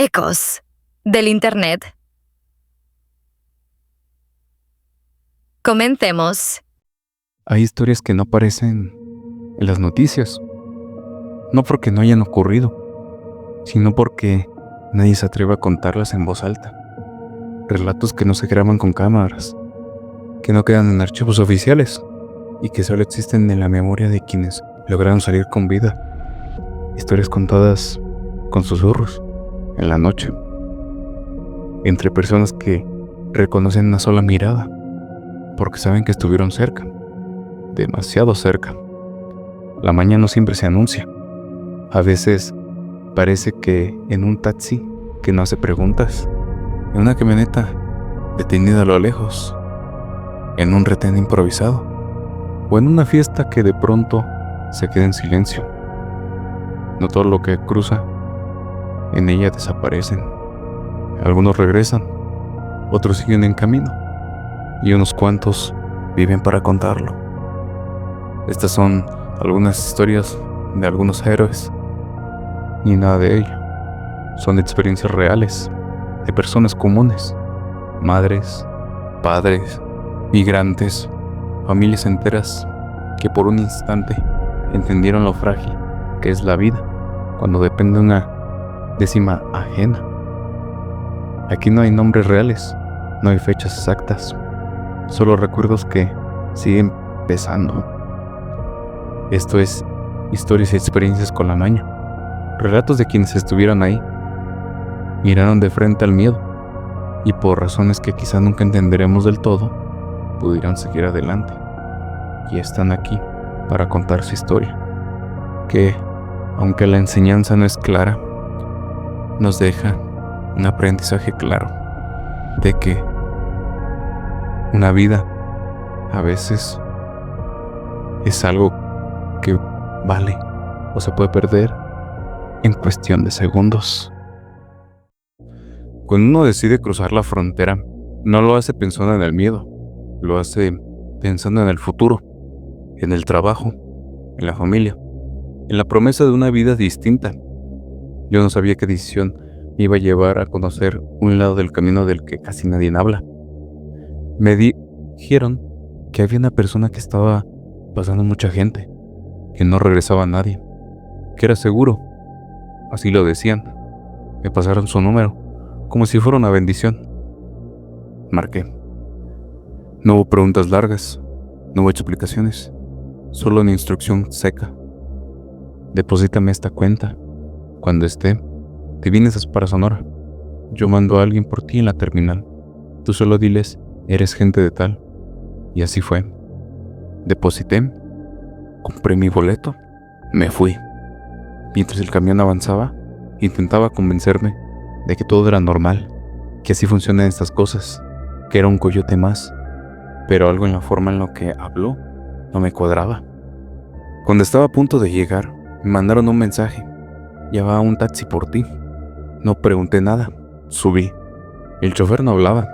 Ecos del Internet. Comencemos. Hay historias que no aparecen en las noticias, no porque no hayan ocurrido, sino porque nadie se atreve a contarlas en voz alta. Relatos que no se graban con cámaras, que no quedan en archivos oficiales y que solo existen en la memoria de quienes lograron salir con vida. Historias contadas con susurros en la noche, entre personas que reconocen una sola mirada, porque saben que estuvieron cerca, demasiado cerca. La mañana no siempre se anuncia. A veces parece que en un taxi que no hace preguntas, en una camioneta detenida a lo lejos, en un retén improvisado, o en una fiesta que de pronto se queda en silencio. No todo lo que cruza en ella desaparecen. Algunos regresan, otros siguen en camino, y unos cuantos viven para contarlo. Estas son algunas historias de algunos héroes, y nada de ello. Son experiencias reales, de personas comunes, madres, padres, migrantes, familias enteras que por un instante entendieron lo frágil que es la vida cuando depende de una décima ajena. Aquí no hay nombres reales, no hay fechas exactas, solo recuerdos que siguen pesando. Esto es historias y experiencias con la maña, relatos de quienes estuvieron ahí, miraron de frente al miedo y por razones que quizá nunca entenderemos del todo, pudieron seguir adelante y están aquí para contar su historia, que, aunque la enseñanza no es clara, nos deja un aprendizaje claro de que una vida a veces es algo que vale o se puede perder en cuestión de segundos. Cuando uno decide cruzar la frontera, no lo hace pensando en el miedo, lo hace pensando en el futuro, en el trabajo, en la familia, en la promesa de una vida distinta. Yo no sabía qué decisión me iba a llevar a conocer un lado del camino del que casi nadie habla. Me dijeron que había una persona que estaba pasando mucha gente, que no regresaba nadie, que era seguro, así lo decían. Me pasaron su número, como si fuera una bendición. Marqué. No hubo preguntas largas, no hubo explicaciones, solo una instrucción seca. Deposítame esta cuenta. Cuando esté, te vienes para Sonora. Yo mando a alguien por ti en la terminal. Tú solo diles, eres gente de tal. Y así fue. Deposité, compré mi boleto, me fui. Mientras el camión avanzaba, intentaba convencerme de que todo era normal, que así funcionan estas cosas, que era un coyote más, pero algo en la forma en lo que habló no me cuadraba. Cuando estaba a punto de llegar, me mandaron un mensaje: ya va un taxi por ti. No pregunté nada, subí. El chofer no hablaba.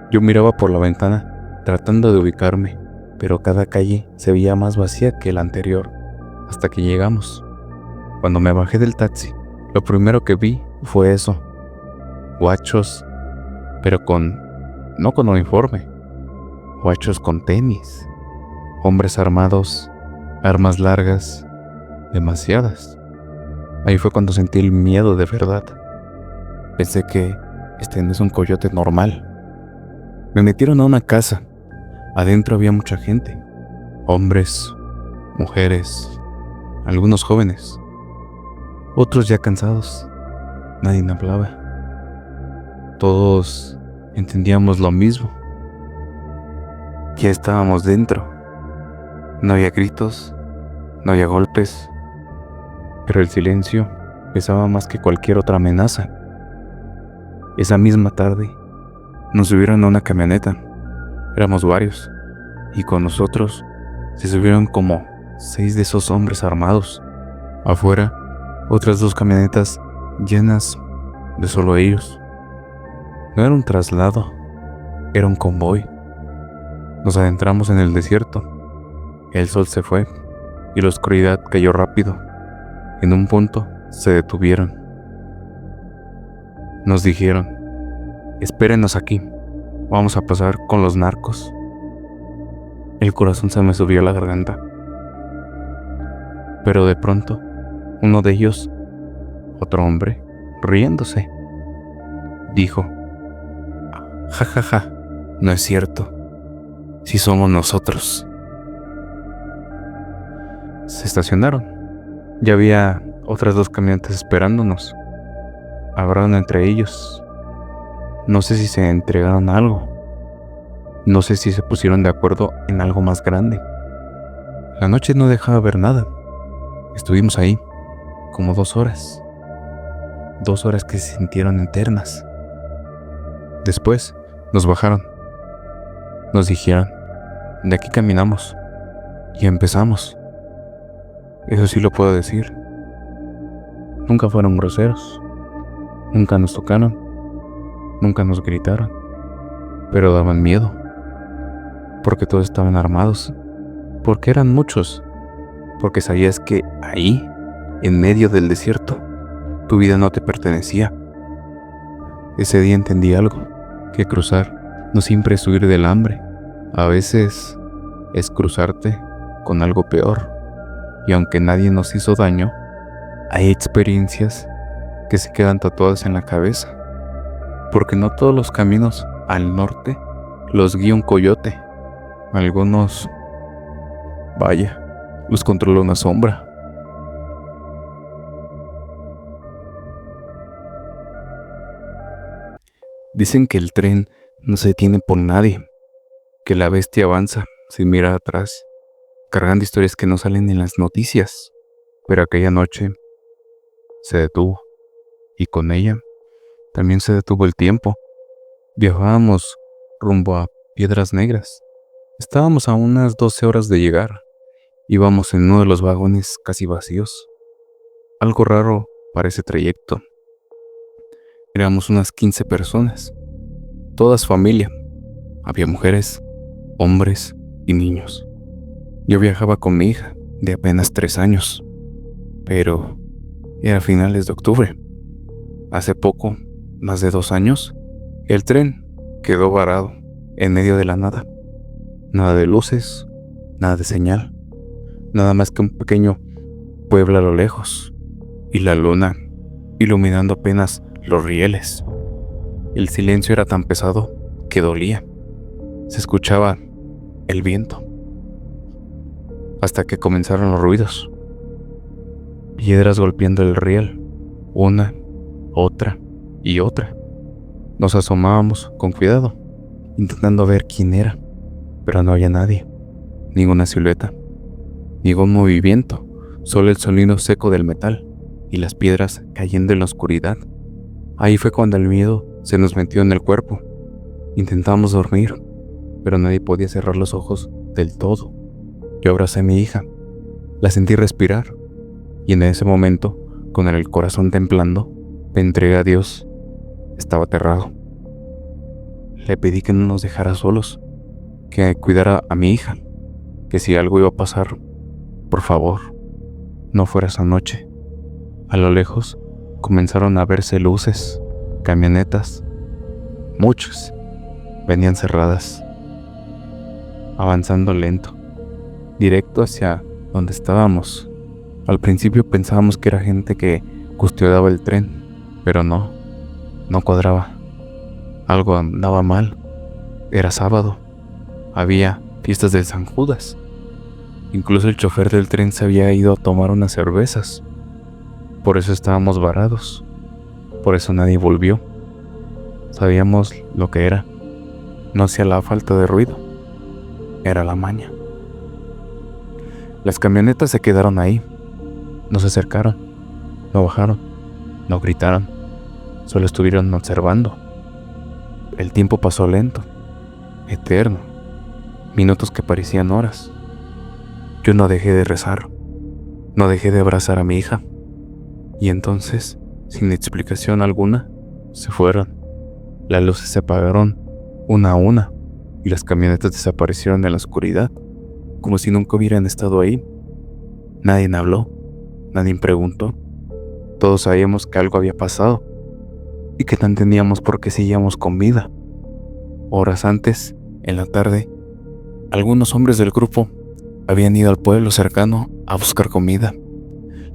Yo miraba por la ventana, tratando de ubicarme, pero cada calle se veía más vacía que la anterior, hasta que llegamos. Cuando me bajé del taxi, lo primero que vi fue eso: guachos, pero no con uniforme, guachos con tenis, hombres armados, armas largas, demasiadas. Ahí fue cuando sentí el miedo de verdad. Pensé que este no es un coyote normal. Me metieron a una casa. Adentro había mucha gente, hombres, mujeres, algunos jóvenes, otros ya cansados. Nadie hablaba. Todos entendíamos lo mismo. Ya estábamos dentro. No había gritos, no había golpes, pero el silencio pesaba más que cualquier otra amenaza. Esa misma tarde nos subieron a una camioneta. Éramos varios, y con nosotros se subieron como 6 de esos hombres armados. Afuera, otras 2 camionetas llenas de solo ellos. No era un traslado, era un convoy. Nos adentramos en el desierto. El sol se fue y la oscuridad cayó rápido. En un punto se detuvieron. Nos dijeron: espérenos aquí, vamos a pasar con los narcos. El corazón se me subió a la garganta. Pero de pronto, uno de ellos, otro hombre, riéndose, dijo: ja, ja, ja, no es cierto, si somos nosotros. Se estacionaron. Ya había otras 2 camionetas esperándonos. Hablaron entre ellos. No sé si se entregaron algo. No sé si se pusieron de acuerdo en algo más grande. La noche no dejaba ver nada. Estuvimos ahí como 2 horas. 2 horas que se sintieron eternas. Después nos bajaron. Nos dijeron: de aquí caminamos. Y empezamos. Eso sí lo puedo decir. Nunca fueron groseros. Nunca nos tocaron. Nunca nos gritaron. Pero daban miedo. Porque todos estaban armados. Porque eran muchos. Porque sabías que ahí, en medio del desierto, tu vida no te pertenecía. Ese día entendí algo. Que cruzar no siempre es huir del hambre. A veces es cruzarte con algo peor. Y aunque nadie nos hizo daño, hay experiencias que se quedan tatuadas en la cabeza. Porque no todos los caminos al norte los guía un coyote. Algunos, vaya, los controla una sombra. Dicen que el tren no se detiene por nadie, que la bestia avanza sin mirar atrás, cargando historias que no salen en las noticias. Pero aquella noche se detuvo, y con ella también se detuvo el tiempo. Viajábamos rumbo a Piedras Negras. Estábamos a unas 12 horas de llegar. Íbamos en uno de los vagones casi vacíos. Algo raro para ese trayecto. Éramos unas 15 personas, todas familia. Había mujeres, hombres y niños. Yo viajaba con mi hija, de apenas 3 años, pero era finales de octubre. Hace poco, más de 2 años, el tren quedó varado en medio de la nada. Nada de luces, nada de señal, nada más que un pequeño pueblo a lo lejos, y la luna iluminando apenas los rieles. El silencio era tan pesado que dolía. Se escuchaba el viento. Hasta que comenzaron los ruidos. Piedras golpeando el riel, una, otra y otra. Nos asomábamos con cuidado, intentando ver quién era, pero no había nadie, ninguna silueta, ningún movimiento, solo el sonido seco del metal y las piedras cayendo en la oscuridad. Ahí fue cuando el miedo se nos metió en el cuerpo. Intentamos dormir, pero nadie podía cerrar los ojos del todo. Yo abracé a mi hija, la sentí respirar, y en ese momento, con el corazón temblando, me entregué a Dios. Estaba aterrado. Le pedí que no nos dejara solos, que cuidara a mi hija, que si algo iba a pasar, por favor, no fuera esa noche. A lo lejos comenzaron a verse luces, camionetas, muchas, venían cerradas, avanzando lento, directo hacia donde estábamos. Al principio pensábamos que era gente que custodiaba el tren, pero no cuadraba. Algo andaba mal. Era sábado, había fiestas de San Judas. Incluso el chofer del tren se había ido a tomar unas cervezas. Por eso estábamos varados. Por eso nadie volvió. Sabíamos lo que era. No hacía la falta de ruido. Era la maña. Las camionetas se quedaron ahí. No se acercaron. No bajaron. No gritaron. Solo estuvieron observando. El tiempo pasó lento. Eterno. Minutos que parecían horas. Yo no dejé de rezar. No dejé de abrazar a mi hija. Y entonces, sin explicación alguna, se fueron. Las luces se apagaron una a una y las camionetas desaparecieron en la oscuridad, como si nunca hubieran estado ahí. Nadie habló, nadie preguntó. Todos sabíamos que algo había pasado. y que no entendíamos por qué seguíamos con vida. Horas antes, en la tarde, algunos hombres del grupo habían ido al pueblo cercano a buscar comida.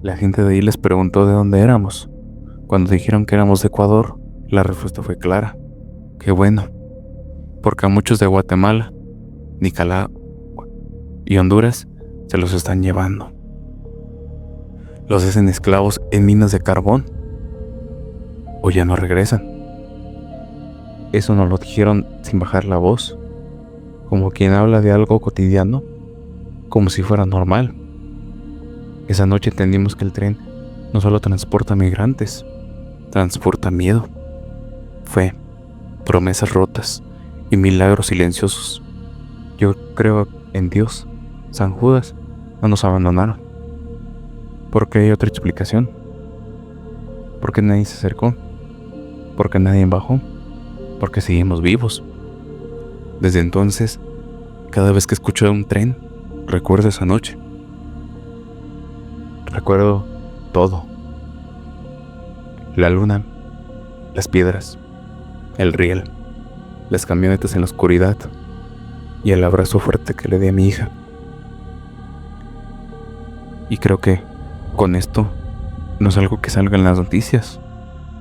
La gente de ahí les preguntó de dónde éramos. Cuando dijeron que éramos de Ecuador, la respuesta fue clara: qué bueno, porque a muchos de Guatemala, Nicaragua y Honduras se los están llevando. Los hacen esclavos en minas de carbón o ya no regresan. Eso nos lo dijeron sin bajar la voz, como quien habla de algo cotidiano, como si fuera normal. Esa noche entendimos que el tren no solo transporta migrantes, transporta miedo, fe, promesas rotas y milagros silenciosos. Yo creo en Dios. San Judas no nos abandonaron. ¿Por qué hay otra explicación? ¿Por qué nadie se acercó? ¿Por qué nadie bajó? Porque seguimos vivos. Desde entonces, cada vez que escucho un tren, recuerdo esa noche. Recuerdo todo. La luna, las piedras, el riel, las camionetas en la oscuridad y el abrazo fuerte que le di a mi hija. Y creo que con esto no es algo que salga en las noticias,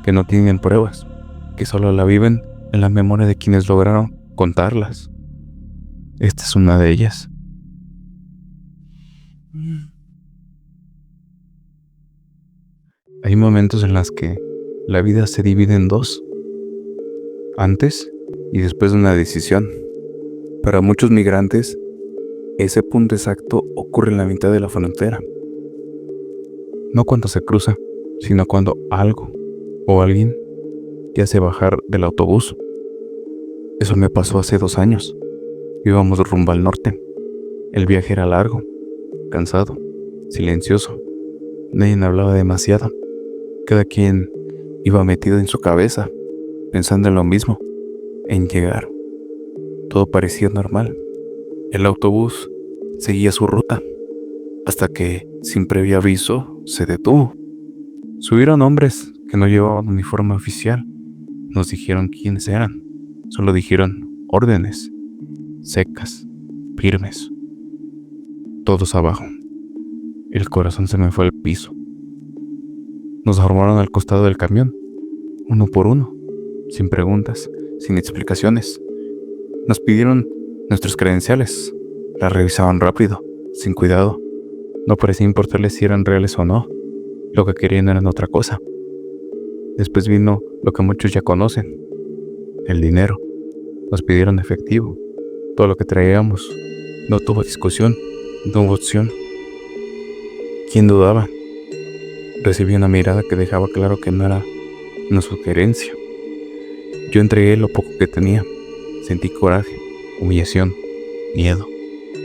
que no tienen pruebas, que solo la viven en la memoria de quienes lograron contarlas. Esta es una de ellas. Hay momentos en los que la vida se divide en dos, antes y después de una decisión. Para muchos migrantes, ese punto exacto ocurre en la mitad de la frontera. No cuando se cruza, sino cuando algo o alguien te hace bajar del autobús. Eso me pasó hace 2 años. Íbamos rumbo al norte. El viaje era largo, cansado, silencioso. Nadie hablaba demasiado. Cada quien iba metido en su cabeza, pensando en lo mismo, en llegar. Todo parecía normal. El autobús seguía su ruta, hasta que, sin previo aviso, se detuvo. Subieron hombres que no llevaban uniforme oficial. Nos dijeron quiénes eran. Solo dijeron órdenes, secas, firmes. Todos abajo. El corazón se me fue al piso. Nos armaron al costado del camión, uno por uno, sin preguntas, sin explicaciones. Nos pidieron nuestras credenciales. Las revisaban rápido, sin cuidado. No parecía importarles si eran reales o no. Lo que querían era otra cosa. Después vino lo que muchos ya conocen: el dinero. Nos pidieron efectivo. Todo lo que traíamos. No tuvo discusión, no hubo opción. ¿Quién dudaba? Recibí una mirada que dejaba claro que no era una sugerencia. Yo entregué lo poco que tenía. Sentí coraje, humillación, miedo.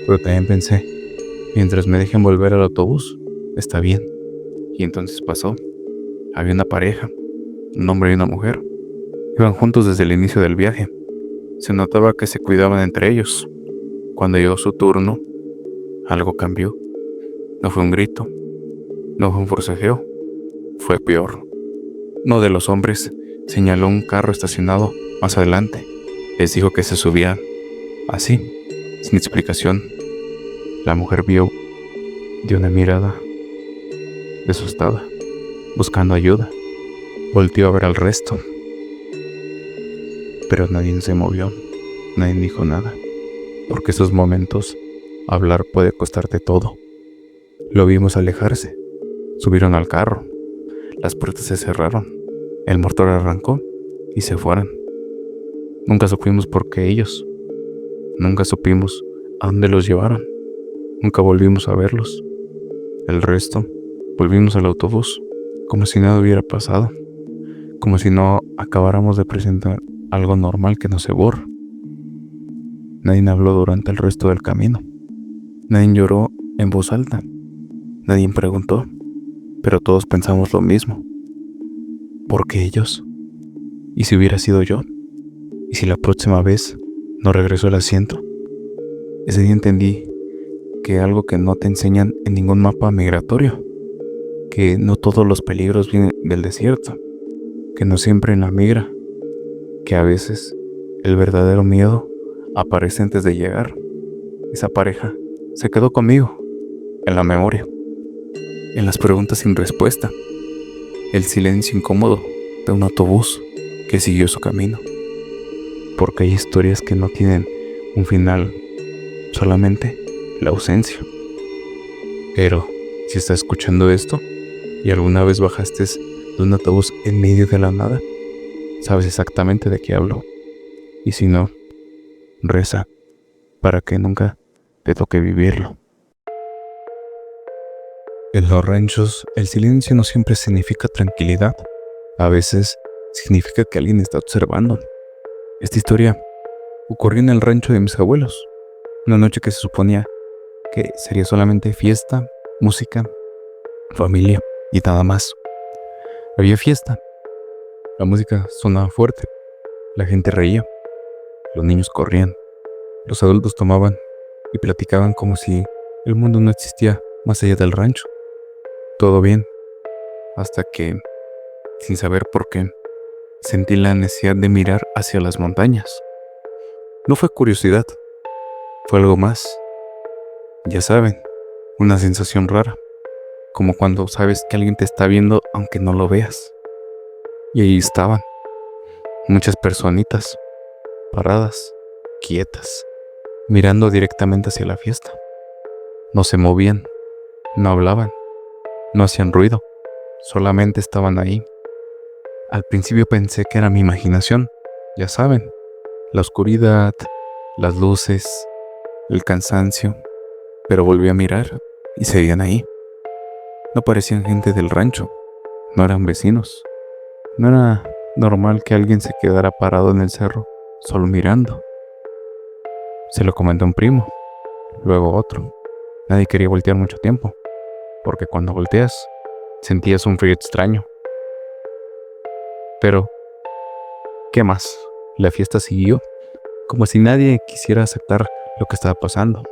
Pero también pensé, mientras me dejen volver al autobús, está bien. Y entonces pasó. Había una pareja, un hombre y una mujer. Iban juntos desde el inicio del viaje. Se notaba que se cuidaban entre ellos. Cuando llegó su turno, algo cambió. No fue un grito, no fue un forcejeo, fue peor. Uno de los hombres señaló un carro estacionado más adelante. Les dijo que se subían. Así, sin explicación. La mujer dio una mirada asustada, buscando ayuda. Volteó a ver al resto, pero nadie se movió, nadie dijo nada, porque esos momentos, hablar puede costarte todo. Lo vimos alejarse, subieron al carro, las puertas se cerraron, el motor arrancó y se fueron. Nunca supimos por qué ellos, nunca supimos a dónde los llevaron, nunca volvimos a verlos. El resto, volvimos al autobús, como si nada hubiera pasado, como si no acabáramos de presentar algo normal que no se borra. Nadie habló durante el resto del camino. Nadie lloró en voz alta. Nadie preguntó, pero todos pensamos lo mismo. ¿Por qué ellos? ¿Y si hubiera sido yo? ¿Y si la próxima vez no regresó al asiento? Ese día entendí que algo que no te enseñan en ningún mapa migratorio, que no todos los peligros vienen del desierto, que no siempre en la migra, que a veces el verdadero miedo aparece antes de llegar. Esa pareja se quedó conmigo, en la memoria, en las preguntas sin respuesta, el silencio incómodo de un autobús que siguió su camino. Porque hay historias que no tienen un final, solamente la ausencia. Pero si estás escuchando esto y alguna vez bajaste de un autobús en medio de la nada, sabes exactamente de qué hablo. Y si no, reza para que nunca te toque vivirlo. En los ranchos, el silencio no siempre significa tranquilidad. A veces significa que alguien está observando. Esta historia ocurrió en el rancho de mis abuelos. Una noche que se suponía que sería solamente fiesta, música, familia y nada más. Había fiesta. La música sonaba fuerte. La gente reía. Los niños corrían. Los adultos tomaban y platicaban como si el mundo no existía más allá del rancho. Todo bien, hasta que, sin saber por qué, sentí la necesidad de mirar hacia las montañas. No fue curiosidad, fue algo más. Ya saben, una sensación rara, como cuando sabes que alguien te está viendo aunque no lo veas. Y ahí estaban, muchas personitas, paradas, quietas, mirando directamente hacia la fiesta. No se movían, no hablaban, no hacían ruido, solamente estaban ahí. Al principio pensé que era mi imaginación, ya saben, la oscuridad, las luces, el cansancio, pero volví a mirar y seguían ahí. No parecían gente del rancho, no eran vecinos. No era normal que alguien se quedara parado en el cerro, solo mirando. Se lo comentó un primo, luego otro. Nadie quería voltear mucho tiempo, porque cuando volteas, sentías un frío extraño. Pero, ¿qué más? La fiesta siguió, como si nadie quisiera aceptar lo que estaba pasando.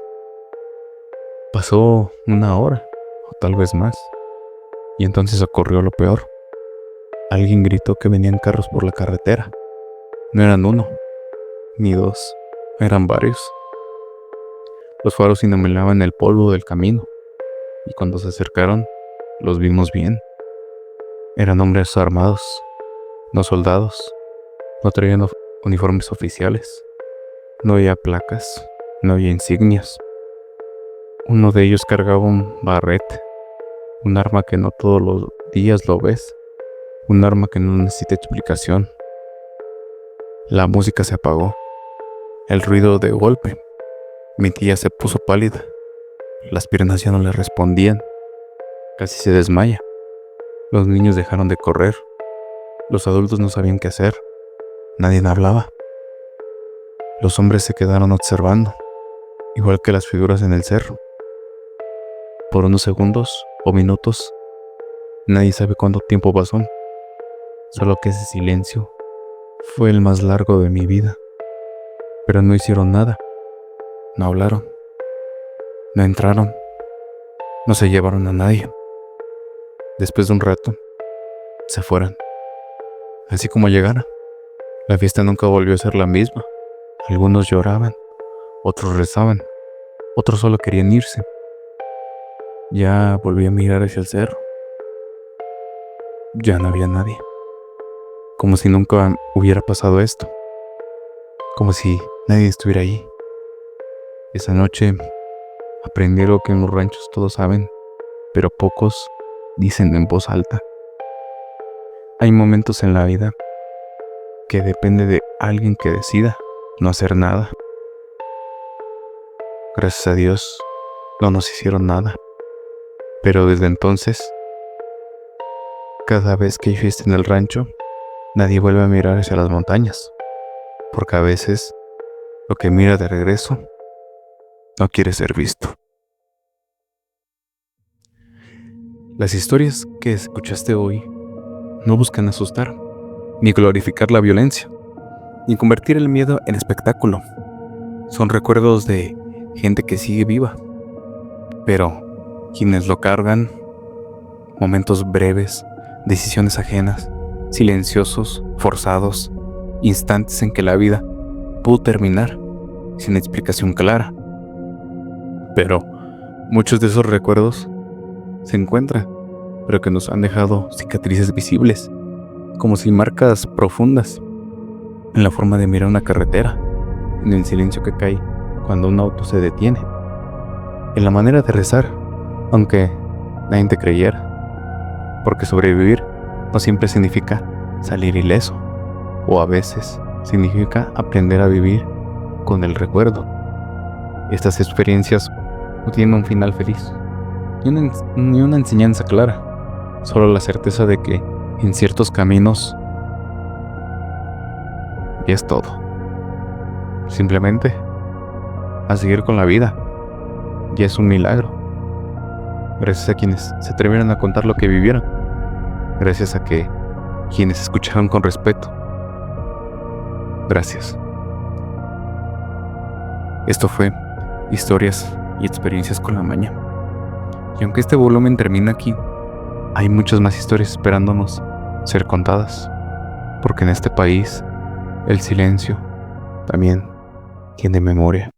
Pasó una hora, o tal vez más, y entonces ocurrió lo peor. Alguien gritó que venían carros por la carretera. No eran uno, ni dos, eran varios. Los faros iluminaban el polvo del camino, y cuando se acercaron, los vimos bien. Eran hombres armados, no soldados, no traían uniformes oficiales, no había placas, no había insignias. Uno de ellos cargaba un barrete, un arma que no todos los días lo ves, un arma que no necesita explicación. La música se apagó, el ruido de golpe. Mi tía se puso pálida, las piernas ya no le respondían, casi se desmaya. Los niños dejaron de correr, los adultos no sabían qué hacer, nadie hablaba. Los hombres se quedaron observando, igual que las figuras en el cerro. Por unos segundos o minutos, nadie sabe cuánto tiempo pasó, solo que ese silencio fue el más largo de mi vida. Pero no hicieron nada, no hablaron, no entraron, no se llevaron a nadie. Después de un rato, se fueron, así como llegaron. La fiesta nunca volvió a ser la misma. Algunos lloraban, otros rezaban, otros solo querían irse. Ya volví a mirar hacia el cerro. Ya no había nadie. Como si nunca hubiera pasado esto. Como si nadie estuviera ahí. Esa noche aprendí algo que en los ranchos todos saben, pero pocos dicen en voz alta. Hay momentos en la vida que depende de alguien que decida no hacer nada. Gracias a Dios, no nos hicieron nada. Pero desde entonces, cada vez que hay fiesta en el rancho, nadie vuelve a mirar hacia las montañas, porque a veces lo que mira de regreso no quiere ser visto. Las historias que escuchaste hoy no buscan asustar, ni glorificar la violencia, ni convertir el miedo en espectáculo. Son recuerdos de gente que sigue viva, pero quienes lo cargan, momentos breves, decisiones ajenas, silenciosos, forzados, instantes en que la vida pudo terminar sin explicación clara. Pero muchos de esos recuerdos se encuentran, pero que nos han dejado cicatrices visibles, como si marcas profundas, en la forma de mirar una carretera, en el silencio que cae cuando un auto se detiene, en la manera de rezar, aunque nadie te creyera, porque sobrevivir no siempre significa salir ileso, o a veces significa aprender a vivir con el recuerdo. Estas experiencias no tienen un final feliz, ni una enseñanza clara, solo la certeza de que en ciertos caminos y es todo. Simplemente a seguir con la vida. Ya es un milagro. Gracias a quienes se atrevieron a contar lo que vivieron. Gracias a que quienes escucharon con respeto. Gracias. Esto fue Historias y Experiencias con la Maña. Y aunque este volumen termina aquí, hay muchas más historias esperándonos ser contadas. Porque en este país, el silencio también tiene memoria.